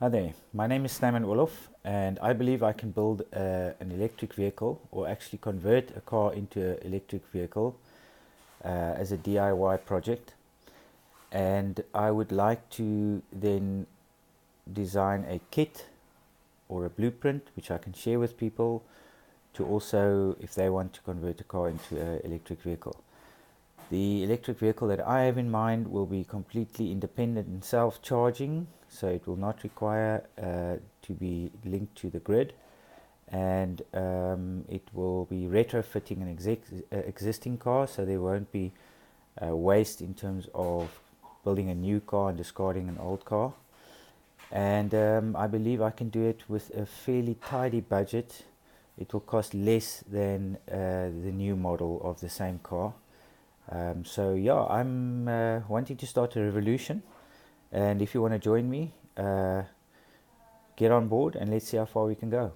Hi there, my name is Snyman Olof, and I believe I can build an electric vehicle, or actually convert a car into an electric vehicle as a DIY project. And I would like to then design a kit or a blueprint which I can share with people to also, if they want to convert a car into an electric vehicle. The electric vehicle that I have in mind will be completely independent and self-charging, so it will not require to be linked to the grid, and it will be retrofitting an existing car, so there won't be waste in terms of building a new car and discarding an old car. And I believe I can do it with a fairly tidy budget. It will cost less than the new model of the same car. So yeah, I'm wanting to start a revolution, and if you want to join me, get on board and let's see how far we can go.